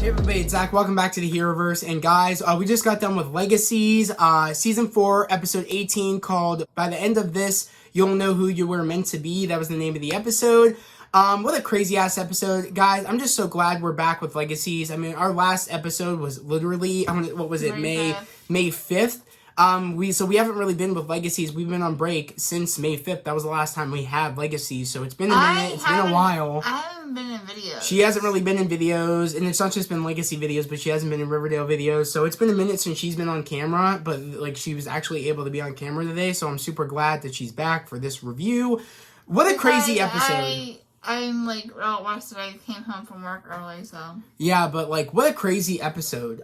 Hey everybody, it's Zach. Welcome back to the Heroverse. And guys, we just got done with Legacies, Season 4, Episode 18, called By the End of This, You'll Know Who You Were Meant to Be. That was the name of the episode. What a crazy-ass episode. Guys, I'm just so glad we're back with Legacies. I mean, our last episode was literally, what was it, May 5th. We haven't really been with Legacies. We've been on break since May 5th. That was the last time we had Legacies. So it's been a minute. It's been a while. I haven't been in videos. She hasn't really been in videos, and it's not just been Legacy videos, but she hasn't been in Riverdale videos. So it's been a minute since she's been on camera, but like she was actually able to be on camera today. So I'm super glad that she's back for this review. What a crazy episode. I'm like, I came home from work early, so. Yeah, but like, what a crazy episode.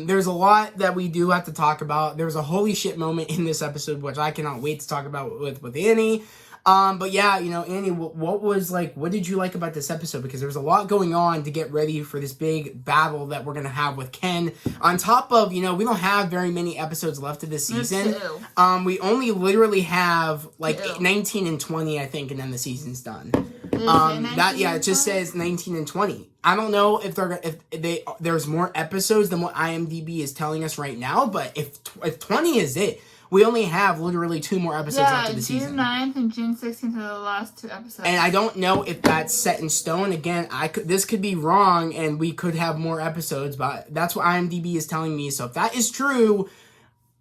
There's a lot that we do have to talk about. There was a holy shit moment in this episode, which I cannot wait to talk about with Annie. But yeah, you know, Annie, what did you like about this episode? Because there was a lot going on to get ready for this big battle that we're going to have with Ken. On top of, you know, we don't have very many episodes left of this season. We only literally have like 19 and 20, I think, and then the season's done. It just says 19 and 20. I don't know if there's more episodes than what IMDb is telling us right now, but if 20 is it, we only have literally 2 more episodes after the season. June 9th and June 16th are the last 2 episodes. And I don't know if that's set in stone. Again, this could be wrong, and we could have more episodes, but that's what IMDb is telling me. So if that is true,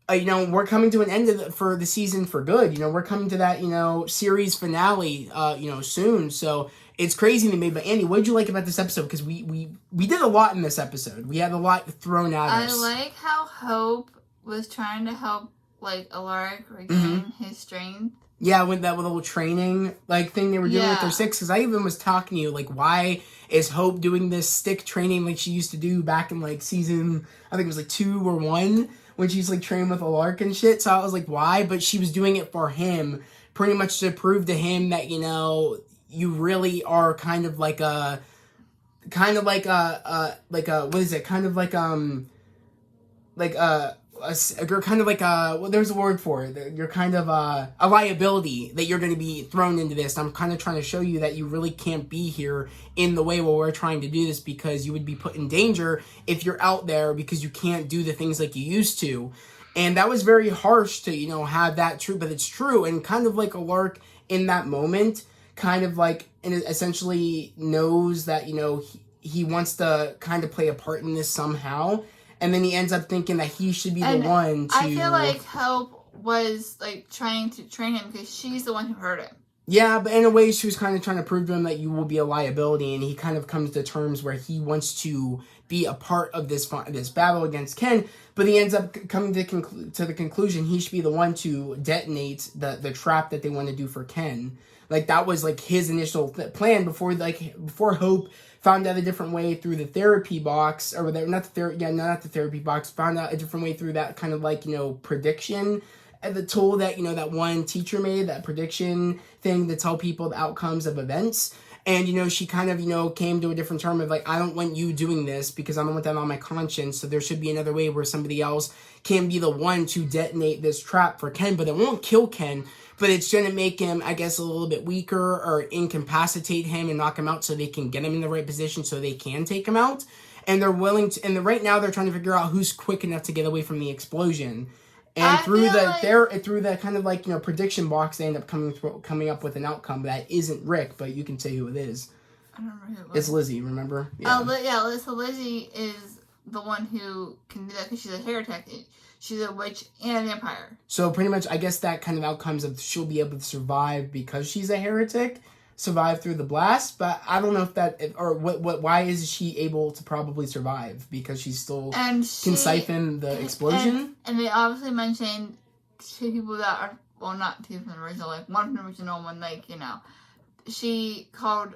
you know, we're coming to an end for the season for good. You know, we're coming to that, you know, series finale, you know, soon. So it's crazy to me. But Andy, what did you like about this episode? Because we did a lot in this episode. We had a lot thrown at us. I like how Hope was trying to help, like, Alaric regain his strength. Yeah, with that little training, like, thing they were doing with their sticks. Because I even was talking to you, like, why is Hope doing this stick training like she used to do back in, like, season, I think it was, like, 2 or 1, when she's, like, training with Alaric and shit. So I was like, why? But she was doing it for him, pretty much to prove to him that, you know, you really are kind of like a, you're kind of like there's a word for it. You're kind of a liability that you're going to be thrown into this. I'm kind of trying to show you that you really can't be here in the way where we're trying to do this, because you would be put in danger if you're out there because you can't do the things like you used to. And that was very harsh to, you know, have that true, but it's true. And kind of like Alaric in that moment, kind of like, and essentially knows that, you know, he wants to kind of play a part in this somehow. And then he ends up thinking that he should be the one to... I feel like Hope was, like, trying to train him because she's the one who hurt him. Yeah, but in a way, she was kind of trying to prove to him that you will be a liability, and he kind of comes to terms where he wants to be a part of this battle against Ken, but he ends up coming to the conclusion he should be the one to detonate the trap that they want to do for Ken. Like, that was, like, his initial plan before Hope found out a different way through the therapy box, or not the therapy box, found out a different way through that kind of, like, you know, prediction, and the tool that, you know, that one teacher made, that prediction thing to tell people the outcomes of events. And, you know, she kind of, you know, came to a different term of, like, I don't want you doing this because I don't want that on my conscience. So there should be another way where somebody else can be the one to detonate this trap for Ken. But it won't kill Ken, but it's going to make him, I guess, a little bit weaker or incapacitate him and knock him out so they can get him in the right position so they can take him out. And they're willing to, and right now they're trying to figure out who's quick enough to get away from the explosion. And through the kind of, like, you know, prediction box, they end up coming up with an outcome that isn't Rick, but you can say who it is. I don't remember who it was. It's Lizzie, remember? Yeah. So Lizzie is the one who can do that because she's a heretic. She's a witch and a vampire. So pretty much, I guess that kind of outcomes of she'll be able to survive because she's a heretic, survive through the blast, but I don't know if that, or why is she able to probably survive? Because she's still can siphon the explosion? And they obviously mentioned 2 people that are, well, not 2 from the original, like, 1 from the original one, like, you know, she called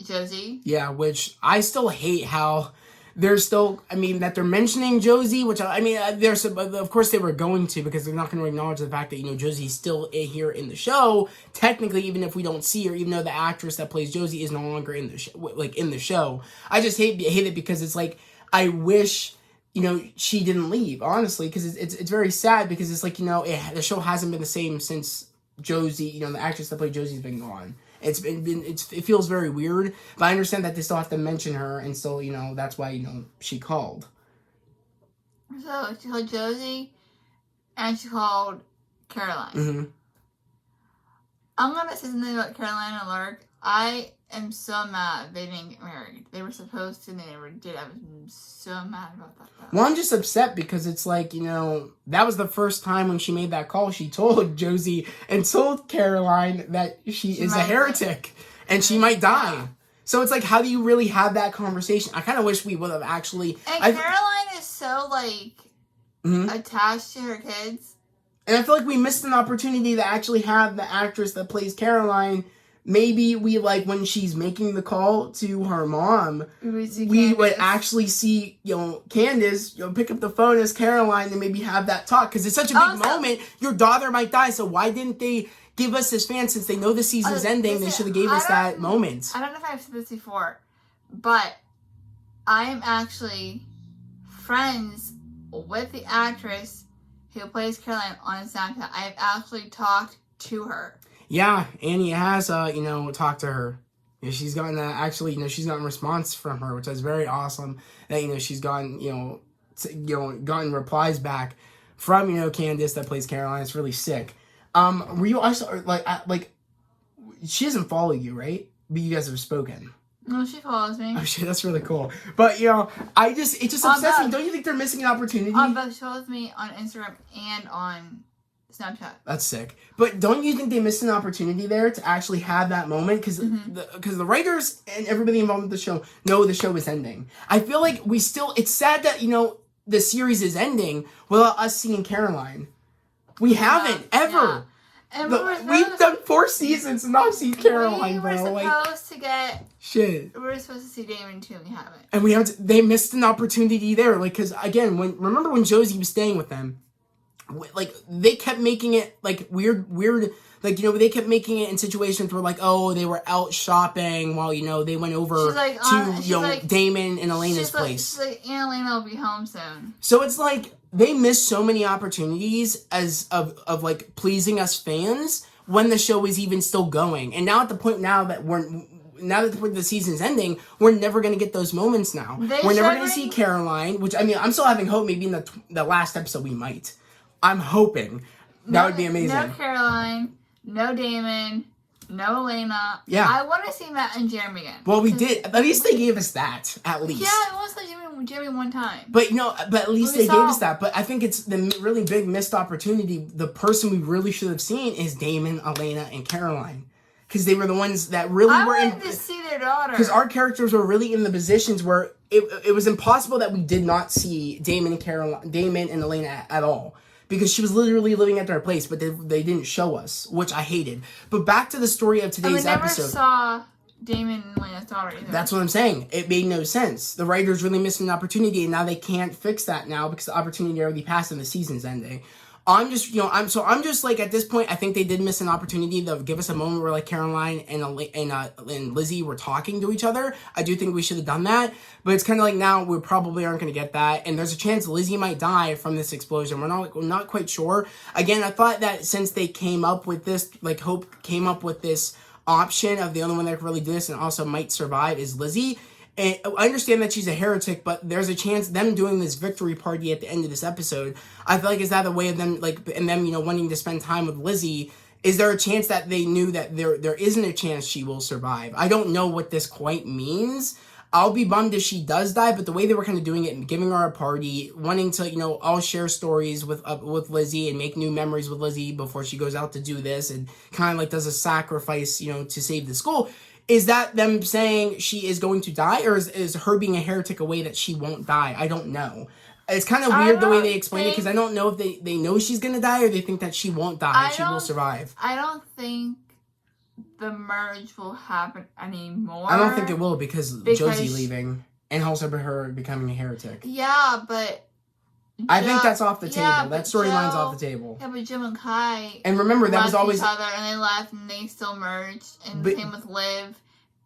Josie. Yeah, which I still hate how there's still, I mean, that they're mentioning Josie, which, I mean, there's, of course they were going to, because they're not going to acknowledge the fact that, you know, Josie's still here in the show, technically, even if we don't see her, even though the actress that plays Josie is no longer in the show, in the show. I just hate it because it's like, I wish, you know, she didn't leave, honestly, because it's very sad, because it's like, you know, the show hasn't been the same since Josie, you know, the actress that played Josie's been gone. It feels very weird, but I understand that they still have to mention her, and still, that's why, she called. So she called Josie, and she called Caroline. Mm-hmm. I'm gonna say something about Caroline and Lark. I am so mad they didn't get married. They were supposed to, and they never did. I was so mad about that. Well, I'm just upset because it's like, that was the first time when she made that call. She told Josie and told Caroline that she is a heretic and she might die. Yeah. So it's like, how do you really have that conversation? I kind of wish we would have actually. And Caroline is so attached to her kids. And I feel like we missed an opportunity to actually have the actress that plays Caroline. Maybe we, when she's making the call to her mom, we would actually see, Candace, pick up the phone as Caroline and maybe have that talk. Because it's such a big moment. Your daughter might die. So why didn't they give us as fans, since they know the season's ending, they should have gave us that moment. I don't know if I've said this before, but I am actually friends with the actress who plays Caroline on Snapchat. I have actually talked to her. Yeah, Annie has, talked to her. She's gotten, she's gotten response from her, which is very awesome. That, she's gotten, gotten replies back from, Candace that plays Caroline. It's really sick. Were you also, she doesn't follow you, right? But you guys have spoken. No, she follows me. Oh shit, that's really cool. But, it just upsets me. Don't you think they're missing an opportunity? But she follows me on Instagram and on Snapchat. That's sick. But don't you think they missed an opportunity there to actually have that moment? Because the writers and everybody involved with the show know the show is ending. I feel like it's sad that, the series is ending without us seeing Caroline. We haven't, ever. Yeah. And we've done 4 seasons and not seen Caroline, bro. We were supposed to get... Shit. We were supposed to see Damon too, and we haven't. And they missed an opportunity there. Because, again, remember when Josie was staying with them? They kept making it, weird, they kept making it in situations where, they were out shopping while, they went over to Damon and Elena's place. She's like, Aunt Elena will be home soon. So it's they missed so many opportunities of pleasing us fans when the show is even still going. And now at the point that the season's ending, we're never going to get those moments now. We're never going to see Caroline, which, I'm still having hope. Maybe in the last episode we might. I'm hoping. That would be amazing. No Caroline, no Damon, no Elena. Yeah. I want to see Matt and Jeremy again. Well, we did. At least they gave us that, at least. Yeah, I want to see Jeremy one time. But, at least they gave us that. But I think it's the really big missed opportunity. The person we really should have seen is Damon, Elena, and Caroline. Because they were the ones that really were in... I wanted to see their daughter. Because our characters were really in the positions where it was impossible that we did not see Damon and Elena at all. Because she was literally living at their place, but they didn't show us, which I hated. But back to the story of today's episode. We never saw Damon and Elena's daughter either. That's what I'm saying. It made no sense. The writers really missed an opportunity, and now they can't fix that now because the opportunity already passed and the season's ending. I'm just at this point, I think they did miss an opportunity to give us a moment where Caroline and Lizzie were talking to each other. I do think we should have done that, but it's kind of now we probably aren't going to get that, and there's a chance Lizzie might die from this explosion. We're not quite sure. Again, I thought that since they came up with this, Hope came up with this option of the only one that could really do this and also might survive is Lizzie. And I understand that she's a heretic, but there's a chance them doing this victory party at the end of this episode, I feel is that a way of them, and them, wanting to spend time with Lizzie? Is there a chance that they knew that there isn't a chance she will survive? I don't know what this quite means. I'll be bummed if she does die, but the way they were kind of doing it and giving her a party, wanting to, all share stories with Lizzie and make new memories with Lizzie before she goes out to do this and kind of does a sacrifice, to save the school. Is that them saying she is going to die, or is her being a heretic a way that she won't die? I don't know. It's kind of weird the way they explain it, because I don't know if they know she's going to die, or they think that she won't die, she will survive. I don't think the merge will happen anymore. I don't think it will, because Josie leaving, and also her becoming a heretic. Yeah, but... I think that's off the table. That storyline's off the table. Yeah, but Jim and Kai... And remember, that was always... each other, and they left, and they still merged. And the same with Liv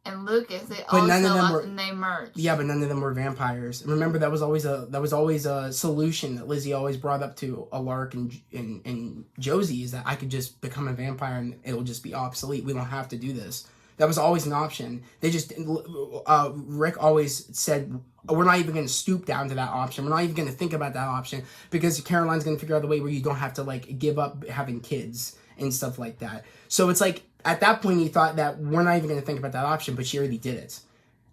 and Lucas. They also left, and they merged. Yeah, but none of them were vampires. And remember, that was always a solution that Lizzie always brought up to Lark and Josie, is that I could just become a vampire, and it'll just be obsolete. We don't have to do this. That was always an option. They just, Rick always said, we're not even going to stoop down to that option. We're not even going to think about that option because Caroline's going to figure out the way where you don't have to, like, give up having kids and stuff like that. So it's like, at that point, he thought that we're not even going to think about that option, but she already did it.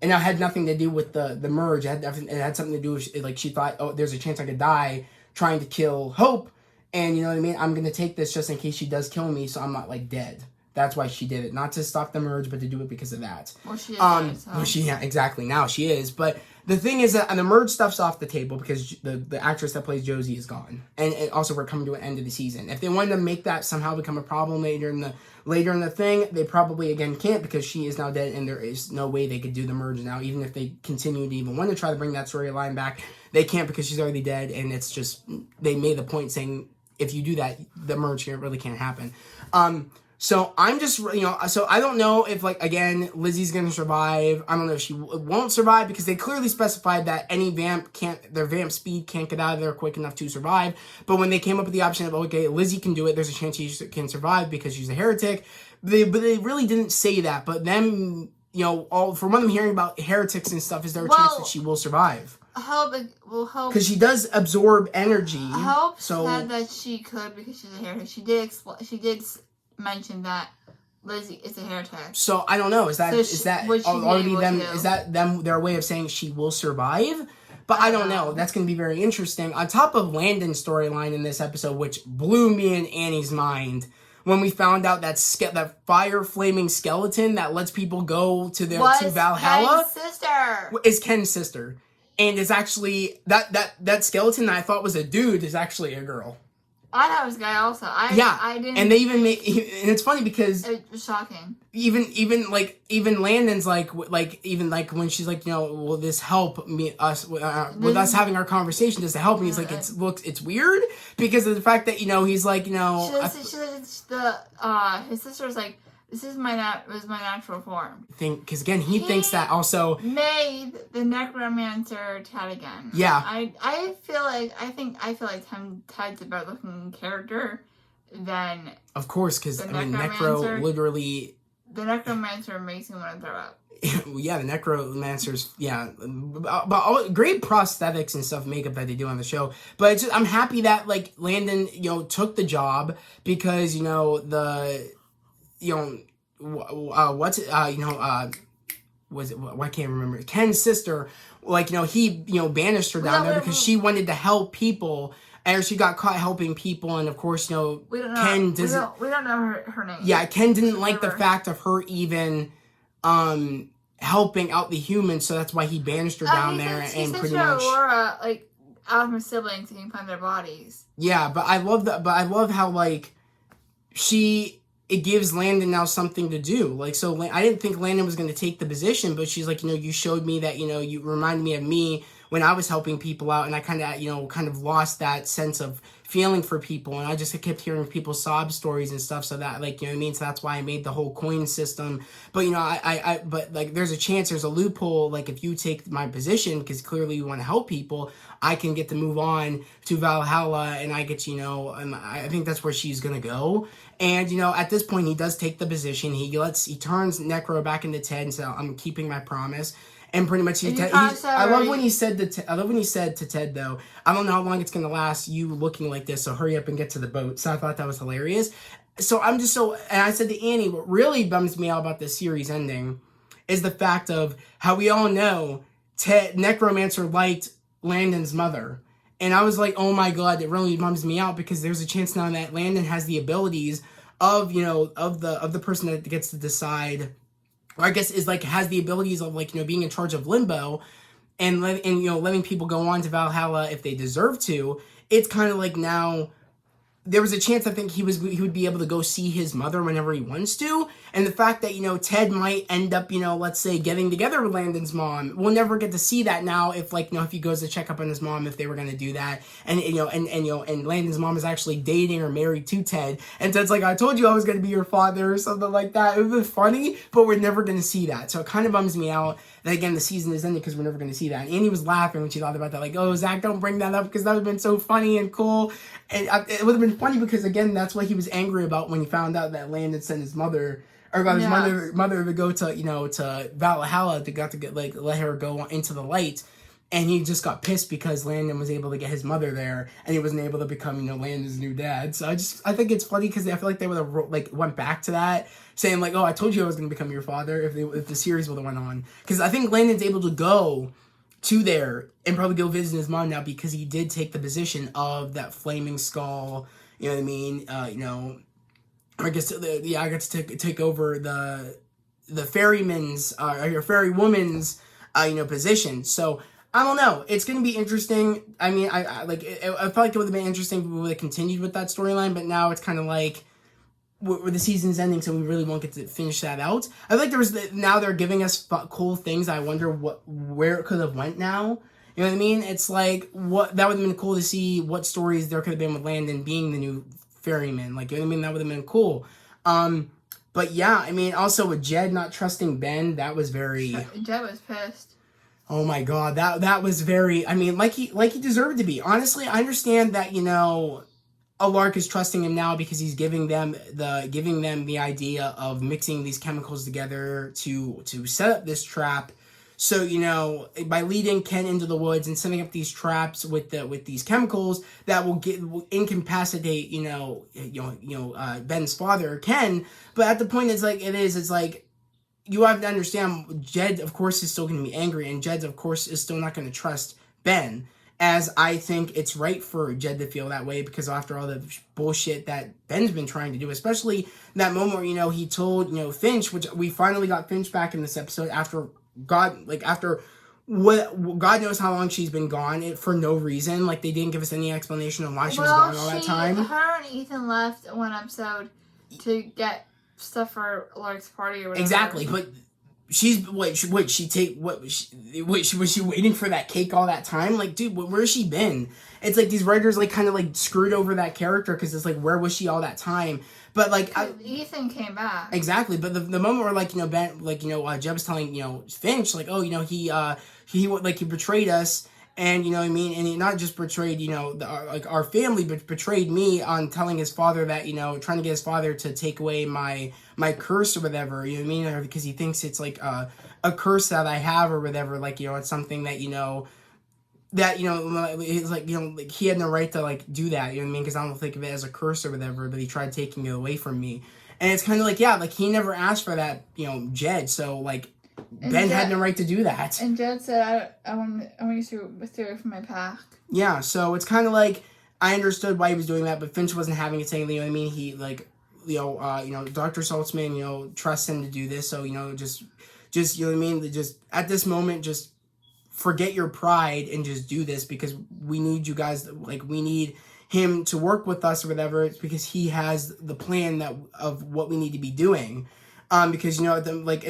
And it had nothing to do with the merge. It had something to do with, like, she thought, oh, there's a chance I could die trying to kill Hope. And you know what I mean? I'm going to take this just in case she does kill me so I'm not, like, dead. That's why she did it. Not to stop the merge, but to do it because of that. Well, she is. Well, yeah, exactly. Now she is. But the thing is that the merge stuff's off the table because the actress that plays Josie is gone. And also we're coming to an end of the season. If they wanted to make that somehow become a problem later in the thing, they probably, again, can't because she is now dead and there is no way they could do the merge now. Even if they continue to even want to try to bring that storyline back, they can't because she's already dead. And it's just, they made the point saying, if you do that, the merge here really can't happen. So I'm just, so I don't know if, like, again, Lizzie's going to survive. I don't know if she won't survive because they clearly specified that any their vamp speed can't get out of there quick enough to survive. But when they came up with the option of, okay, Lizzie can do it, there's a chance she can survive because she's a heretic. But they really didn't say that. But them, from what I'm hearing about heretics and stuff, is there a chance that she will survive? Hope. Because she does absorb energy. Hope said that she could because she's a heretic. She did mention that Lizzie is a heretic. So I don't know. Is that their way of saying she will survive? But I don't know. That's going to be very interesting. On top of Landon's storyline in this episode, which blew me and Annie's mind when we found out that fire flaming skeleton that lets people go to Valhalla is Ken's sister, and is actually that skeleton that I thought was a dude is actually a girl. I thought it was a guy also. I didn't. And they even and it's funny because it was shocking. Even Landon's like when she's like, will this help with us having our conversation? Does it help me? He's like, it's weird because of the fact that he's like, his sister's like, this is my natural form. Because again, he thinks that also made the necromancer Ted again. Yeah, I feel like Ted's a better looking character than. Of course, because Necro literally. The necromancer makes me want to throw up. Yeah, the necromancers. Yeah, but all great prosthetics and stuff, makeup that they do on the show. But it's just, I'm happy that like Landon, took the job because I can't remember. Ken's sister, he, banished her down there because she wanted to help people, and she got caught helping people, and of course, Ken doesn't. We don't know her name. Yeah, Ken didn't like the fact of her even, helping out the humans, so that's why he banished her down there, and pretty much. Laura, out of her siblings, and find their bodies. Yeah, but I love that. But I love how it gives Landon now something to do. I didn't think Landon was going to take the position, but she's like, you showed me that, you reminded me of me when I was helping people out, and I kind of lost that sense of feeling for people, and I just kept hearing people's sob stories and stuff, so that, so that's why I made the whole coin system. But, there's a chance, there's a loophole, if you take my position, because clearly you want to help people, I can get to move on to Valhalla, and I get, and I think that's where she's going to go. And, at this point, he does take the position. He turns Necro back into Ted and says, I'm keeping my promise. And pretty much, I love when he said to Ted, though, I don't know how long it's going to last, you looking like this, so hurry up and get to the boat. So I thought that was hilarious. So and I said to Annie, what really bums me out about this series ending is the fact of how we all know Necromancer liked Landon's mother. And I was like, oh my god, it really bums me out because there's a chance now that Landon has the abilities of the person that gets to decide, or I guess has the abilities of being in charge of Limbo and letting people go on to Valhalla if they deserve to. It's kind of now there was a chance I think he would be able to go see his mother whenever he wants to. And the fact that, Ted might end up, let's say getting together with Landon's mom. We'll never get to see that now if if he goes to check up on his mom, if they were going to do that. And, and Landon's mom is actually dating or married to Ted. And Ted's like, I told you I was going to be your father or something like that. It would be funny, but we're never going to see that. So it kind of bums me out that, again, the season is ending because we're never going to see that. And Annie was laughing when she thought about that. Oh, Zach, don't bring that up because that would have been so funny and cool. And it would have been funny because, again, that's what he was angry about when he found out that Landon sent his mother or got his mother to go to, to Valhalla to let her go into the light. And he just got pissed because Landon was able to get his mother there, and he wasn't able to become, Landon's new dad. So I think it's funny because I feel like they would have went back to that, saying like, "Oh, I told you I was going to become your father." If the series would have went on, because I think Landon's able to go to there and probably go visit his mom now because he did take the position of that flaming skull. You know what I mean? I guess I got to take over the ferryman's or ferrywoman's position. So. I don't know. It's going to be interesting. I mean, I felt like it would have been interesting if we would have continued with that storyline, but now it's kind of like where the season's ending, so we really won't get to finish that out. I feel like now they're giving us cool things. I wonder where it could have went now. You know what I mean? It's like that would have been cool to see what stories there could have been with Landon being the new ferryman. Like, you know what I mean? That would have been cool. But yeah, I mean, also with Jed not trusting Ben, that was very. Jed was pissed. Oh my god, that was very. I mean, like he deserved to be. Honestly, I understand that Alark is trusting him now because he's giving them the idea of mixing these chemicals together to set up this trap. So by leading Ken into the woods and setting up these traps with these chemicals that will incapacitate Ben's father Ken. But at the point it's like. You have to understand, Jed, of course, is still going to be angry, and Jed, of course, is still not going to trust Ben, as I think it's right for Jed to feel that way, because after all the bullshit that Ben's been trying to do, especially that moment where, he told, Finch, which we finally got Finch back in this episode after God knows how long she's been gone for no reason. Like, they didn't give us any explanation on why she was gone all that time. Her and Ethan left one episode to get stuff for Lark's party or whatever. Exactly, but was she waiting for that cake all that time? Like, dude, where's she been? It's like these writers kind of screwed over that character because it's like, where was she all that time? But Ethan came back. Exactly, but the moment where Ben Jeb was telling Finch he betrayed us. And, you know what I mean? And he not just betrayed, our family, but betrayed me on telling his father that, trying to get his father to take away my curse or whatever, you know what I mean? Or because he thinks it's like a curse that I have or whatever, it's something that, it's like, he had no right to, do that, you know what I mean? Because I don't think of it as a curse or whatever, but he tried taking it away from me. And it's kind of like, he never asked for that, Jed, so, Ben had no right to do that. And Jed said, I want you to withdraw from my pack. Yeah, so it's kind of like, I understood why he was doing that, but Finch wasn't having it, saying, you know what I mean? He, Dr. Saltzman, trusts him to do this, so, just, you know what I mean? Just, at this moment, just forget your pride and just do this, because we need you guys, we need him to work with us or whatever. It's because he has the plan of what we need to be doing. Because, and it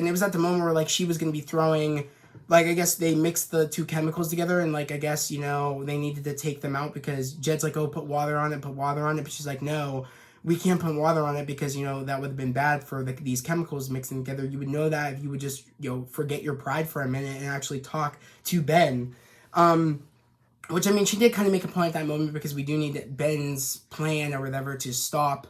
was at the moment where, she was going to be throwing, I guess they mixed the two chemicals together, and, I guess, they needed to take them out because Jed's like, oh, put water on it, but she's like, no, we can't put water on it because, that would have been bad for, these chemicals mixing together. You would know that if you would just, forget your pride for a minute and actually talk to Ben. Which, I mean, she did kind of make a point at that moment because we do need Ben's plan or whatever to stop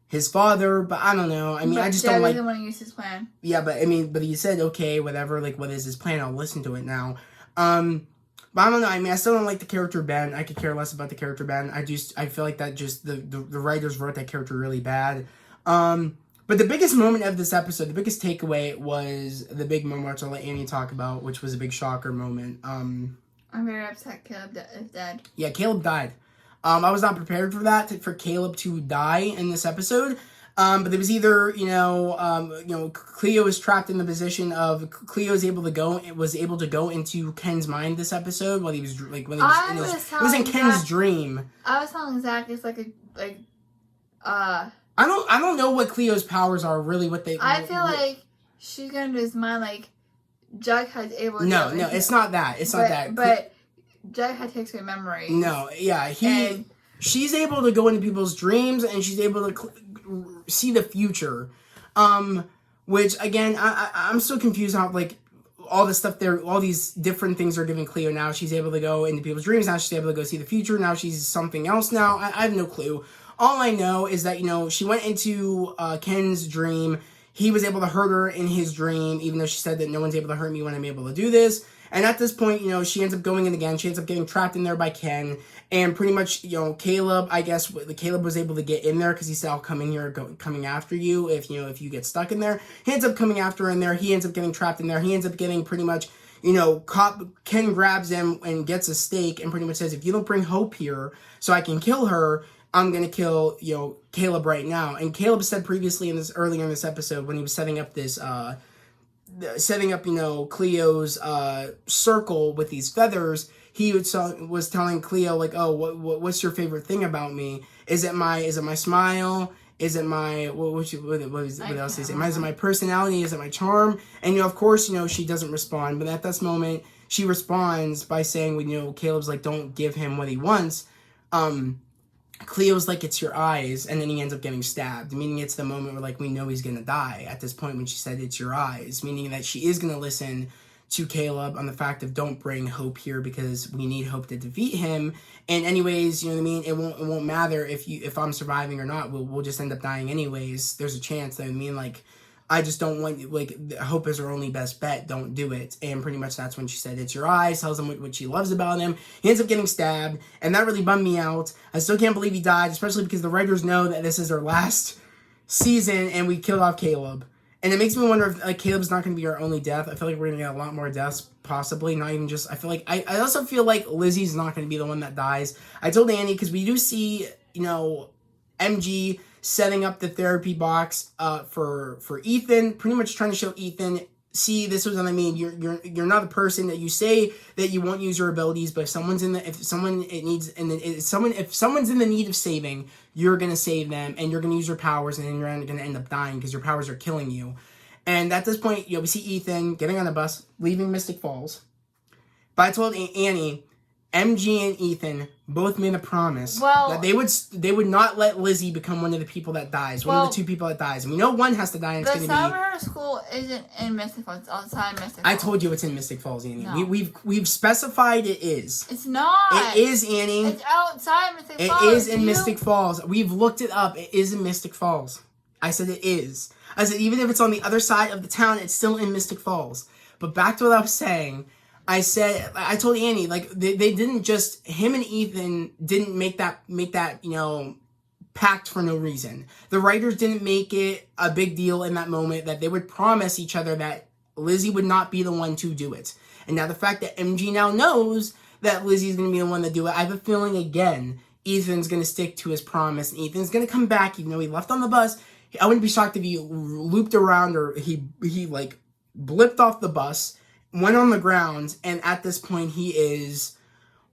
his father, but I don't know. I mean, I just don't doesn't want to use his plan. Yeah, but I mean, he said, okay, whatever, what is his plan? I'll listen to it now. But I don't know. I mean, I still don't like the character Ben. I could care less about the character Ben. I feel like that just, the writers wrote that character really bad. But the biggest moment of this episode, the biggest takeaway was the big moment, which I'll let Annie talk about, which was a big shocker moment. I'm very upset Caleb is dead. Yeah, Caleb died. I was not prepared for that, for Caleb to die in this episode. But it was either, Cleo was trapped in the position of, Cleo was able to go into Ken's mind this episode while he was, it was in Ken's dream. I was telling Zach, it's I don't know what Cleo's powers are, really, what they... I feel like she's going to his mind, Jughead's able to... No, it's not that. It's not that. But... Jughead takes away memories. No, yeah, she's able to go into people's dreams and she's able to see the future. Which again, I'm still confused how all the stuff there, all these different things are giving Cleo now. She's able to go into people's dreams. Now she's able to go see the future. Now she's something else now. I have no clue. All I know is that, she went into Ken's dream. he was able to hurt her in his dream, even though she said that no one's able to hurt me when I'm able to do this. And at this point, she ends up going in again. She ends up getting trapped in there by Ken. And pretty much, Caleb, I guess, Caleb was able to get in there because he said, I'll come in here, coming after you if you get stuck in there. He ends up coming after her in there. He ends up getting trapped in there. He ends up getting pretty much, Ken grabs him and gets a stake and pretty much says, if you don't bring Hope here so I can kill her, I'm going to kill, Caleb right now. And Caleb said previously earlier in this episode when he was setting up Cleo's circle with these feathers, he was telling Cleo, like, oh, what's your favorite thing about me? Is it my smile? Is it my, what else did he say? Is it my personality? Is it my charm? And, of course, she doesn't respond. But at this moment, she responds by saying, Caleb's like, don't give him what he wants. Cleo's like, it's your eyes, and then he ends up getting stabbed, meaning it's the moment where, like, we know he's gonna die at this point when she said it's your eyes, meaning that she is gonna listen to Caleb on the fact of don't bring Hope here because we need Hope to defeat him. And anyways, you know what I mean? It won't matter if I'm surviving or not. We'll just end up dying anyways. There's a chance that I just don't want, like, Hope is her only best bet. Don't do it. And pretty much that's when she said, it's your eyes, tells him what she loves about him. He ends up getting stabbed, and that really bummed me out. I still can't believe he died, especially because the writers know that this is their last season, and we killed off Caleb. And it makes me wonder if Caleb's not going to be our only death. I feel like we're going to get a lot more deaths, possibly. Not even just, I also feel like Lizzie's not going to be the one that dies. I told Annie, because we do see, MG setting up the therapy box for Ethan, pretty much trying to show Ethan, see, this was what I mean. You're not a person that you say that you won't use your abilities, but if someone's in the need of saving, you're gonna save them, and you're gonna use your powers, and then you're gonna end up dying because your powers are killing you. And at this point, we see Ethan getting on a bus, leaving Mystic Falls. But I told Annie, MG and Ethan both made a promise that they would not let Lizzie become one of the people that dies, one of the two people that dies. And we know one has to die, and it's going to be... The summer school isn't in Mystic Falls. It's outside Mystic Falls. I told you it's in Mystic Falls, Annie. No. We've specified it is. It's not. It is, Annie. It's outside Mystic Falls. It is in Mystic Falls. We've looked it up. It is in Mystic Falls. I said it is. I said even if it's on the other side of the town, it's still in Mystic Falls. But back to what I was saying... I told Annie, like, they didn't just, him and Ethan didn't make that, pact for no reason. The writers didn't make it a big deal in that moment that they would promise each other that Lizzie would not be the one to do it. And now the fact that MG now knows that Lizzie's going to be the one to do it, I have a feeling, again, Ethan's going to stick to his promise, and Ethan's going to come back, even though he left on the bus. I wouldn't be shocked if he looped around or he blipped off the bus, went on the ground, and at this point he's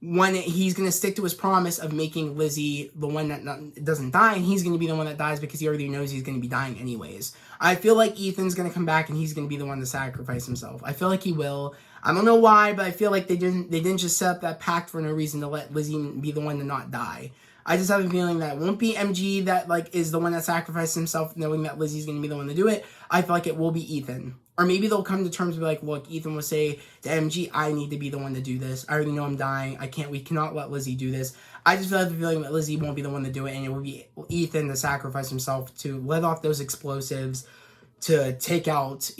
going to stick to his promise of making Lizzie the one that doesn't die, and he's going to be the one that dies because he already knows he's going to be dying anyways. I feel like Ethan's going to come back and he's going to be the one to sacrifice himself. I feel like he will. I don't know why, but I feel like they didn't just set up that pact for no reason to let Lizzie be the one to not die. I just have a feeling that it won't be MG that is the one that sacrificed himself knowing that Lizzie's going to be the one to do it. I feel like it will be Ethan. Or maybe they'll come to terms and be like, look, Ethan will say to MG, I need to be the one to do this. I already know I'm dying. We cannot let Lizzie do this. I just have the feeling that Lizzie won't be the one to do it, and it will be Ethan to sacrifice himself to let off those explosives to take out,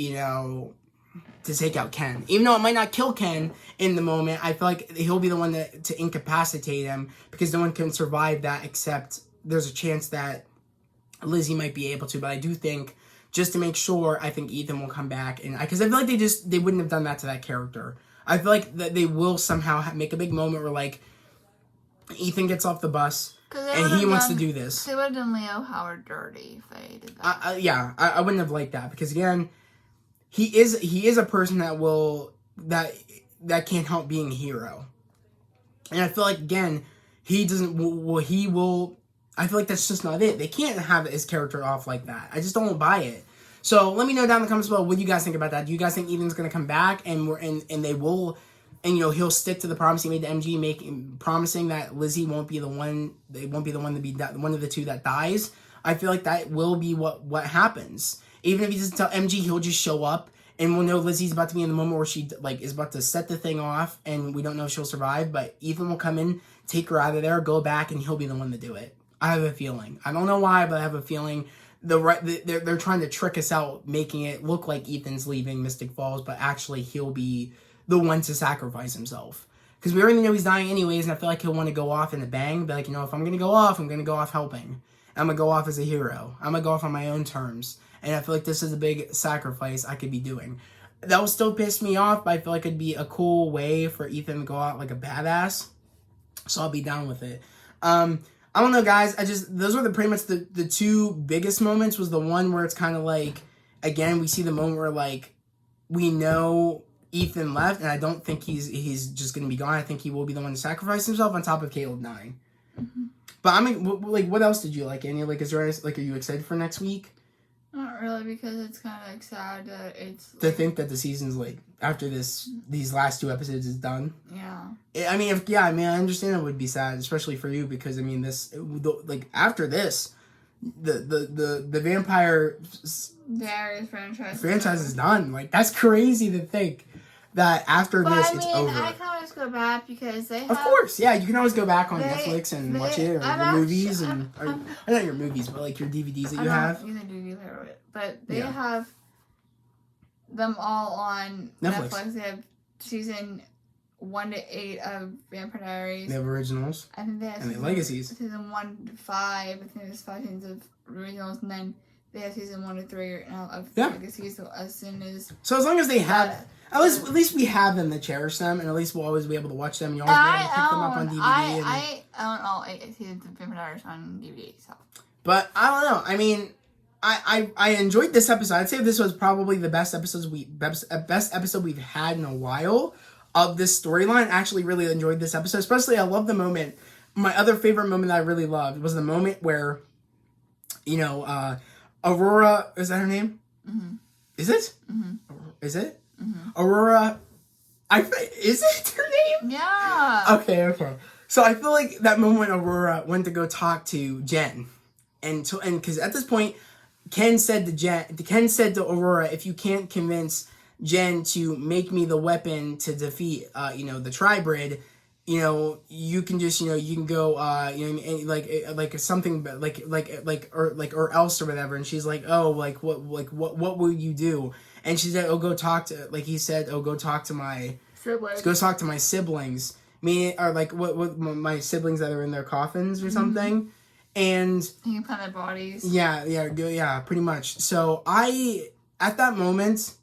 Ken. Even though it might not kill Ken in the moment, I feel like he'll be the one to incapacitate him because no one can survive that except there's a chance that Lizzie might be able to. But I do think, just to make sure, I think Ethan will come back. Because I feel like they wouldn't have done that to that character. I feel like that they will somehow make a big moment where, Ethan gets off the bus and he wants to do this. They would have done Leo Howard dirty if they did that. I wouldn't have liked that because, again, he is a person that can't help being a hero. And I feel like, again, I feel like that's just not it. They can't have his character off like that. I just don't buy it. So let me know down in the comments below what you guys think about that. Do you guys think Ethan's gonna come back and they will, and he'll stick to the promise he made to MG, promising that Lizzie won't be the one. They won't be the one to be one of the two that dies. I feel like that will be what happens. Even if he doesn't tell MG, he'll just show up, and we'll know Lizzie's about to be in the moment where she is about to set the thing off, and we don't know if she'll survive. But Ethan will come in, take her out of there, go back, and he'll be the one to do it. I have a feeling. I don't know why, but I have a feeling they're trying to trick us out, making it look like Ethan's leaving Mystic Falls, but actually he'll be the one to sacrifice himself. Because we already know he's dying anyways, and I feel like he'll want to go off in a bang, be like, if I'm going to go off, I'm going to go off helping. I'm going to go off as a hero. I'm going to go off on my own terms. And I feel like this is a big sacrifice I could be doing. That will still piss me off, but I feel like it'd be a cool way for Ethan to go out like a badass. So I'll be down with it. I don't know, guys. Those were pretty much the two biggest moments. Was the one where it's kind of like, again, we see the moment where like we know Ethan left, and I don't think he's just gonna be gone. I think he will be the one to sacrifice himself on top of Caleb 9. Mm-hmm. But I mean, what else did you like, Annie? Like, is there are you excited for next week? Not really, because it's kind of like sad that it's to think that the season's like after these last 2 episodes is done. Yeah. I mean, I understand it would be sad, especially for you, because I mean after this, the vampire franchise is done. Like, that's crazy to think that after this it's over. I can always go back because they have... Of course, yeah, you can always go back on Netflix and watch it, or your movies, not your movies, but like your DVDs that you have. But they have them all on Netflix. They have season 1 to 8 of Vampire Diaries. They have originals. I think they have Legacies. Season 1 to 5. I think there's 5 seasons of originals, and then they have season 1 to 3 of Legacies. So as soon as long as they have, at least we have them to cherish them, and at least we'll always be able to watch them. And you always be able to pick them up on DVD. I own all 8 seasons of Vampire Diaries on DVD. So, but I don't know. I mean, I enjoyed this episode. I'd say this was probably the best episode we've had in a while of this storyline. I actually really enjoyed this episode. Especially, I love the moment. My other favorite moment that I really loved was the moment where, Aurora, is that her name? Mm-hmm. Is it? Mm-hmm. Is it? Mm-hmm. Aurora, is it her name? Yeah. Okay. So I feel like that moment when Aurora went to go talk to Jen, and because at this point, Ken said to Aurora, if you can't convince Jen to make me the weapon to defeat, the Tribrid, you can just, you can go, like something or else or whatever. And she's like, oh, what will you do? And she said, oh, go talk to, like he said, oh, go talk to my siblings. Go talk to my siblings. Or like what my siblings that are in their coffins or something. Mm-hmm. And you can find their bodies. Yeah, pretty much. So at that moment,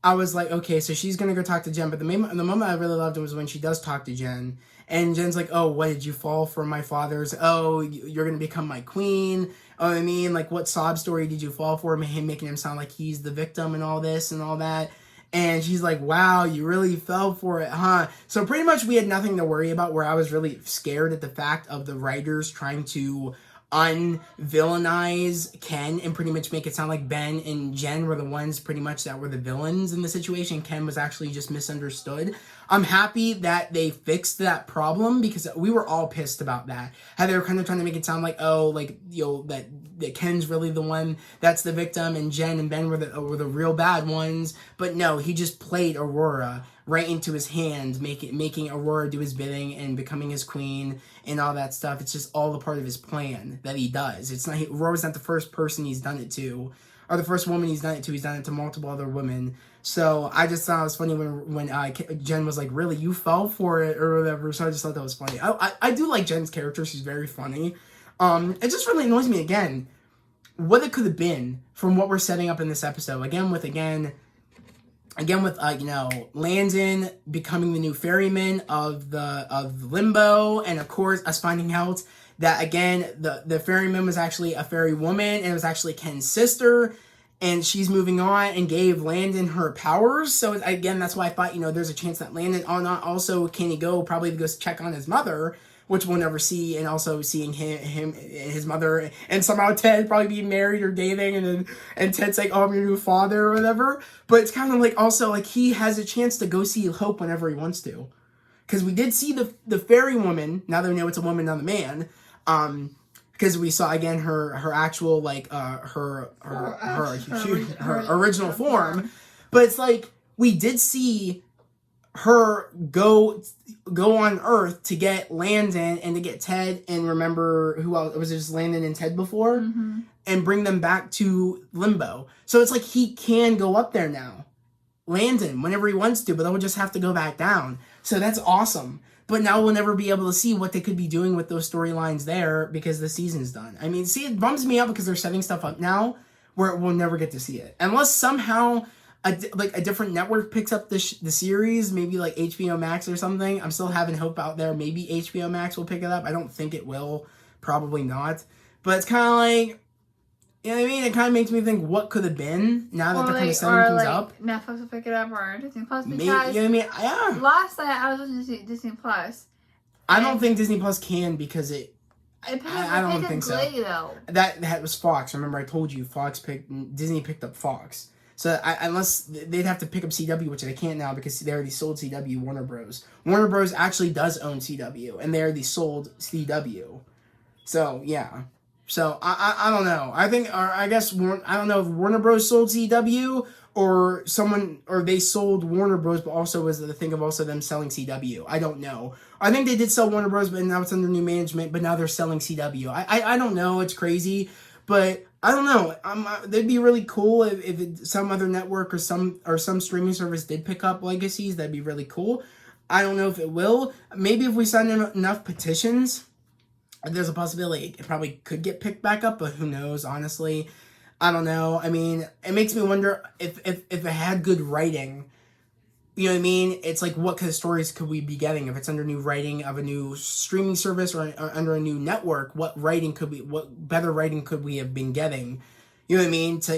I was like, okay, so she's gonna go talk to Jen. But the moment I really loved was when she does talk to Jen, and Jen's like, oh, what, did you fall for my father's? Oh, you're gonna become my queen. Oh, I mean, like, what sob story did you fall for? Him making him sound like he's the victim and all this and all that. And she's like, wow, you really fell for it, huh? So pretty much we had nothing to worry about, where I was really scared at the fact of the writers trying to unvillainize Ken and pretty much make it sound like Ben and Jen were the ones pretty much that were the villains in the situation. Ken was actually just misunderstood. I'm happy that they fixed that problem, because we were all pissed about that. How they were kind of trying to make it sound like, oh, like, that Ken's really the one that's the victim, and Jen and Ben were the real bad ones. But no, he just played Aurora right into his hand, making Aurora do his bidding and becoming his queen and all that stuff. It's just all the part of his plan that he does. It's not, Aurora's not the first person he's done it to, or the first woman he's done it to. He's done it to multiple other women. So I just thought it was funny when Jen was like, really, you fell for it or whatever. So I just thought that was funny. I do like Jen's character. She's very funny. It just really annoys me, again, what it could have been from what we're setting up in this episode. Again with Landon becoming the new ferryman of Limbo, and of course us finding out that, again, the ferryman was actually a fairy woman, and it was actually Ken's sister, and she's moving on and gave Landon her powers. So again, that's why I thought, there's a chance that Landon also can he go probably to go check on his mother, which we'll never see, and also seeing him and his mother, and somehow Ted probably being married or dating, and Ted's like, oh, I'm your new father or whatever. But it's kind of like, also, like, he has a chance to go see Hope whenever he wants to. Because we did see the fairy woman, now that we know it's a woman, not a man, because we saw, again, her actual, like, her original form. But it's like, we did see her go go on Earth to get Landon and to get Ted and remember who else, was it just Landon and Ted before? Mm-hmm. And bring them back to Limbo. So it's like he can go up there now. Landon, whenever he wants to, but then we'll just have to go back down. So that's awesome. But now we'll never be able to see what they could be doing with those storylines there because the season's done. I mean, see, it bums me out because they're setting stuff up now where we'll never get to see it. Unless somehow a different network picks up the series, maybe like HBO Max or something. I'm still having hope out there. Maybe HBO Max will pick it up. I don't think it will. Probably not. But it's kind of like, you know what I mean? It kind of makes me think what could have been now that they're kind of setting things up. Netflix will pick it up or Disney Plus. Maybe, you know what I mean? Yeah. Last night I was listening to Disney Plus. I don't think Disney Plus can because I don't think so. Though. That was Fox. Remember I told you Disney picked up Fox. So unless they'd have to pick up CW, which they can't now because they already sold CW, Warner Bros. Warner Bros. Actually does own CW, and they already sold CW. So, yeah. So, I don't know. I don't know if Warner Bros. Sold CW or they sold Warner Bros. But also was the thing of also them selling CW. I don't know. I think they did sell Warner Bros. But now it's under new management, but now they're selling CW. I don't know. It's crazy. But I don't know. That'd be really cool if some other network or some streaming service did pick up Legacies. That'd be really cool. I don't know if it will. Maybe if we sign enough petitions, there's a possibility it probably could get picked back up, but who knows, honestly. I don't know. I mean, it makes me wonder if it had good writing, you know what I mean? It's like, what kind of stories could we be getting? If it's under new writing of a new streaming service or under a new network, what better writing could we have been getting? You know what I mean? To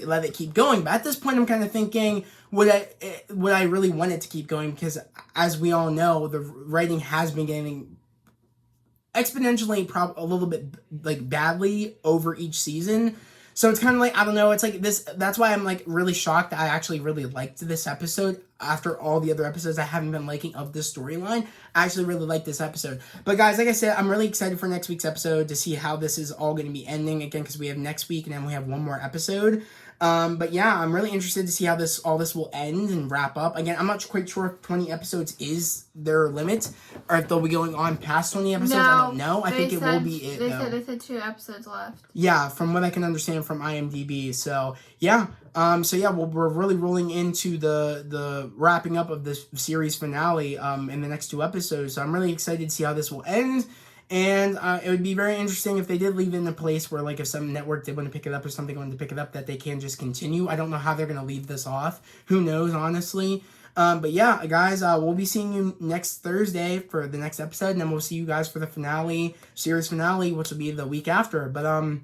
let it keep going. But at this point, I'm kind of thinking, would I really want it to keep going? Because as we all know, the writing has been getting exponentially a little bit like badly over each season. So it's kind of like, I don't know, it's like this, that's why I'm like really shocked that I actually really liked this episode after all the other episodes I haven't been liking of this storyline. I actually really liked this episode. But guys, like I said, I'm really excited for next week's episode to see how this is all going to be ending again, because we have next week and then we have one more episode. But yeah, I'm really interested to see how all this will end and wrap up. Again, I'm not quite sure if 20 episodes is their limit, or if they'll be going on past 20 episodes. No, I don't know. I think it will be it. They said 2 episodes left. Yeah, from what I can understand from IMDb. So yeah, we're really rolling into the wrapping up of this series finale in the next 2 episodes. So I'm really excited to see how this will end. And it would be very interesting if they did leave it in a place where, like, if some network did want to pick it up or something wanted to pick it up, that they can just continue. I don't know how they're going to leave this off. Who knows, honestly. But yeah, guys, we'll be seeing you next Thursday for the next episode, and then we'll see you guys for the series finale, which will be the week after. But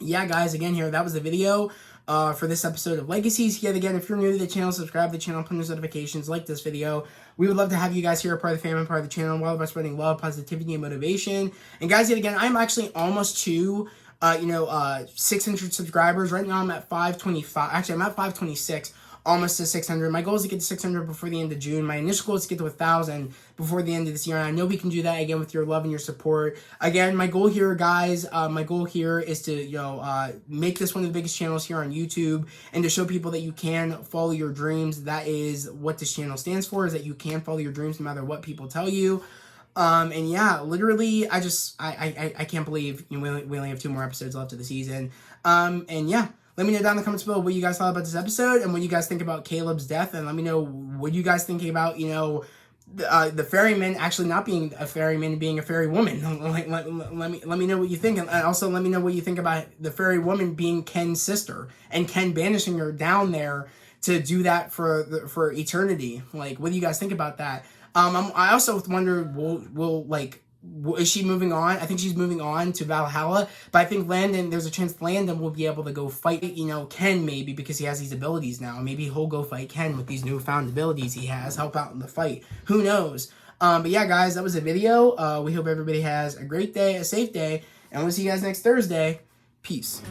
yeah, guys, again, that was the video for this episode of Legacies. Yet again, if you're new to the channel, subscribe to the channel, put those notifications, like this video. We would love to have you guys here, a part of the family, part of the channel, all about spreading love, positivity, and motivation. And guys, yet again, I'm actually almost to 600 subscribers. Right now I'm at 525. Actually, I'm at 526. Almost to 600. My goal is to get to 600 before the end of June. My initial goal is to get to 1,000 before the end of this year. And I know we can do that, again, with your love and your support. Again, my goal here, guys, is to, make this one of the biggest channels here on YouTube and to show people that you can follow your dreams. That is what this channel stands for, is that you can follow your dreams no matter what people tell you. And yeah, literally, I can't believe we only have 2 more episodes left of the season. And yeah. Let me know down in the comments below what you guys thought about this episode and what you guys think about Caleb's death. And let me know what you guys thinking about, the ferryman actually not being a ferryman and being a ferry woman. Let me know what you think. And also let me know what you think about the ferry woman being Ken's sister and Ken banishing her down there to do that for eternity. Like, what do you guys think about that? I also wonder, is she moving on? I think she's moving on to Valhalla, but I think there's a chance Landon will be able to go fight, Ken, maybe, because he has these abilities now. Maybe he'll go fight Ken with these newfound abilities he has, help out in the fight. Who knows? But yeah, guys, that was the video. We hope everybody has a great day, a safe day, and we'll see you guys next Thursday. Peace.